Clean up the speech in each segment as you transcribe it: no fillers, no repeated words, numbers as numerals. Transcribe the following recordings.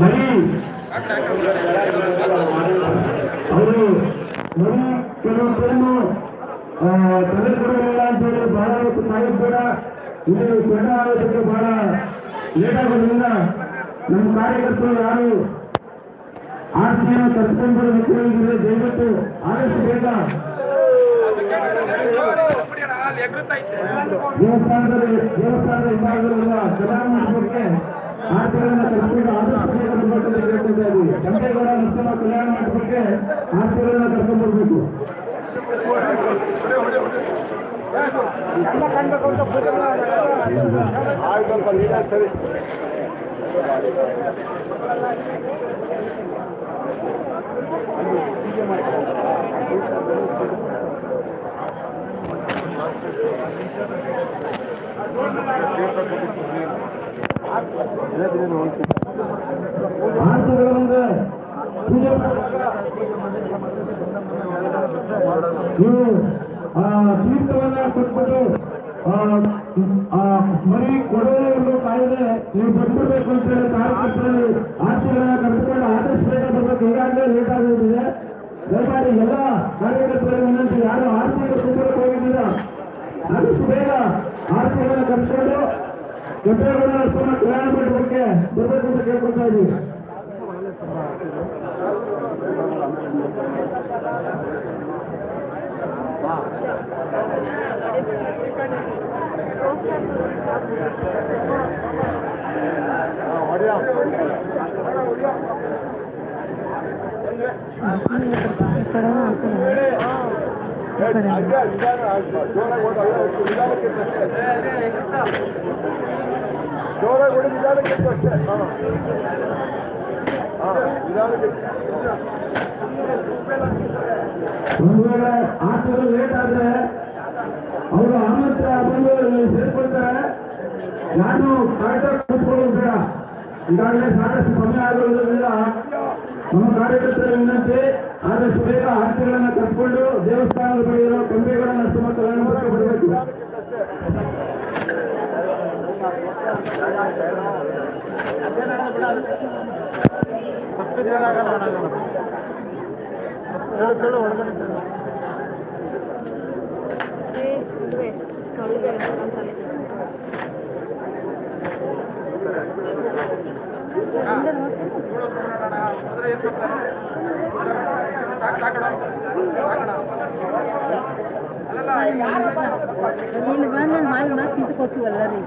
ಮರಿ ಅವರು ಮರಿ ಕೆಲವೊಂದನ್ನು ತಲೆ ಕೊಡಲಿಲ್ಲ ಅಂತ ಹೇಳಿ ಬಹಳ ಹೊತ್ತು ಕಾಯಿಸ್ಬೇಡ. ಇದು ತಂಡ ಆಗೋದಕ್ಕೆ ಬಹಳ ಲೇಟ್ ಆಗೋದ್ರಿಂದ ನಮ್ಮ ಕಾರ್ಯಕರ್ತರು ಯಾರು ಆರ್ತಿಯನ್ನು ಕರ್ಕೊಂಡು ವ್ಯಕ್ತಿಗಳಿದ್ರೆ ದಯವಿಟ್ಟು ಆದಷ್ಟು ಬೇಗ ದೇವಸ್ಥಾನದ ಹಿಂಭಾಗದಲ್ಲಿರುವ ಕಲ್ಯಾಣ ಮಂಟಪಕ್ಕೆ ಆರ್ತಿಗಳನ್ನು ಕರ್ಕೊಂಡು ಆದಷ್ಟು ಬೇಗ ಬರ್ಬೇಕಂತ ಕೇಳ್ಕೊಳ್ತಾ ಇದ್ದೀವಿ. ಕೆಂಪೇಗೌಡ ನರಸಿಂಹ ಕಲ್ಯಾಣ ಮಂಟಪಕ್ಕೆ ಆರ್ತಿಗಳನ್ನ ಕರ್ಕೊಂಡು ಬರ್ಬೇಕು. ಸರಿ ತೀರ್ಥವನ್ನ ಕೊಟ್ಬಿಟ್ಟು ಮರಿ ಕೊಡೋದು ಕಾಯಿದೆ ನೀವು ಬಂದ್ಬಿಡ್ಬೇಕು ಅಂತ ಹೇಳಿ ಕಾರ್ಯಕರ್ತರಲ್ಲಿ ಆರ್ತಿಗಳನ್ನ ಕರೆದುಕೊಂಡು ಆದಷ್ಟು ಬೇಗ ಬರ್ಬೇಕು. ಈಗಾಗಲೇ ಲೇಟ್ ಆಗೋದಿದೆ. ದಯಮಾಡಿ ಎಲ್ಲ ಕಾರ್ಯಕರ್ತರಲ್ಲಿ ವಿನಂತಿ, ಯಾರು ಆರ್ತಿಗೆ ತುಂಬಕ್ಕೆ ಹೋಗಿದ್ದೀರಾ ಆದಷ್ಟು ಬೇಗ ಆರ್ತಿಗಳನ್ನ ಕರೆದುಕೊಂಡು ಕೆಂಪೇಗೌಡ ನರಸಿಂಹ ಕಲ್ಯಾಣ ಮಂಟಪಕ್ಕೆ ಬರ್ಬೇಕು ಅಂತ ಕೇಳ್ಕೊಳ್ತಾ ಇದ್ದೀವಿ. ಜೋರಾಗಿ ಹೊಡಿ, ನಿಧಾನಕ್ಕೆ ಅಷ್ಟೇ. ಒಂದು ವೇಳೆ ಆಟಗಳು ಲೇಟ್ ಆದ್ರೆ ಅವರು ಆಮಂತ್ರ ಬಂದು ಸೇರ್ಕೊಳ್ತಾರೆ. ನಾನು ಕಾಯ್ತಾ ಕೂತ್ಕೊಳ್ಳೋದು ಬೇಡ. ಈಗಾಗಲೇ ಸಾಕಷ್ಟು ಸಮಯ ಆಗೋದ್ರಿಂದ ನಮ್ಮ ಕಾರ್ಯಕರ್ತರ ವಿನಂತಿ, ಆದಷ್ಟು ಬೇಗ ಆರ್ತಿಗಳನ್ನ ಕಟ್ಕೊಂಡು ದೇವಸ್ಥಾನದ ಬಳಿ ಇರೋ ಕೆಂಪೇಗೌಡ ನರಸಿಂಹ ಕಲ್ಯಾಣ ಮಂಟಪಕ್ಕೆ ಬರಬೇಕು. ಇಲ್ಲಿ ಬಂದು ಮಾಲ್ ಮಾತು ನಿಂತ್ಕೋತೀವಲ್ಲ ರೀ.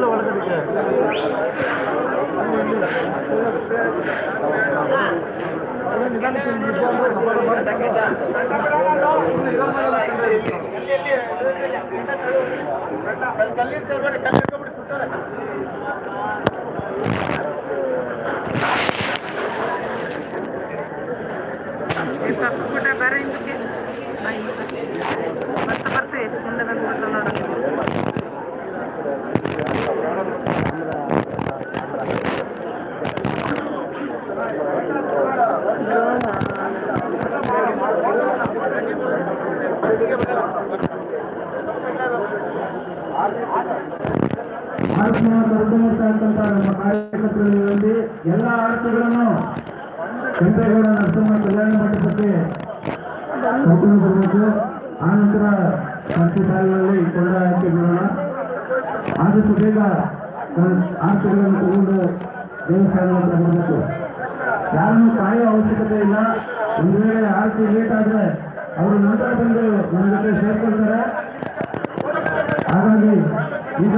ಒಳಗಡೆ ಬೇರೆ ಬರ್ತೀವಿ ಮುಂದೆ ಬಂದು ನೋಡೋಣ. ಕರೆದುಕೊಳ್ತಕ್ಕಂಥ ನಮ್ಮ ಕಾರ್ಯಕರ್ತರಲ್ಲಿ ಎಲ್ಲ ಆರ್ಥಿಗಳನ್ನು ಕೆಂಪೇಗೌಡ ನರಸಿಂಹ ಕಲ್ಯಾಣ ಮಂಟಪಕ್ಕೆ ಕರ್ಕೊಂಡು ಬರಬೇಕು. ಆನಂತರ ಪ್ರತಿ ಸಾಲಿನಲ್ಲಿ ಕೊಂಡ ಹಾಕಿ ಬಿಡೋಣ. ಆದಷ್ಟು ಬೇಗ ಆರ್ಥಿಗಳನ್ನು ತಗೊಂಡು ದೇವಸ್ಥಾನ ಹತ್ರ ಬರಬೇಕು. ಯಾರನ್ನು ಕಾಯುವ ಅವಶ್ಯಕತೆ ಇಲ್ಲ. ಒಂದು ವೇಳೆ ಆರ್ತಿ ಲೇಟ್ ಆದರೆ ಅವರು ನಂತರ ಬಂದು ನಮ್ಮ ಜೊತೆ ಸೇರ್ಕೊಳ್ತಾರೆ. ಹಾಗಾಗಿ ಈಗ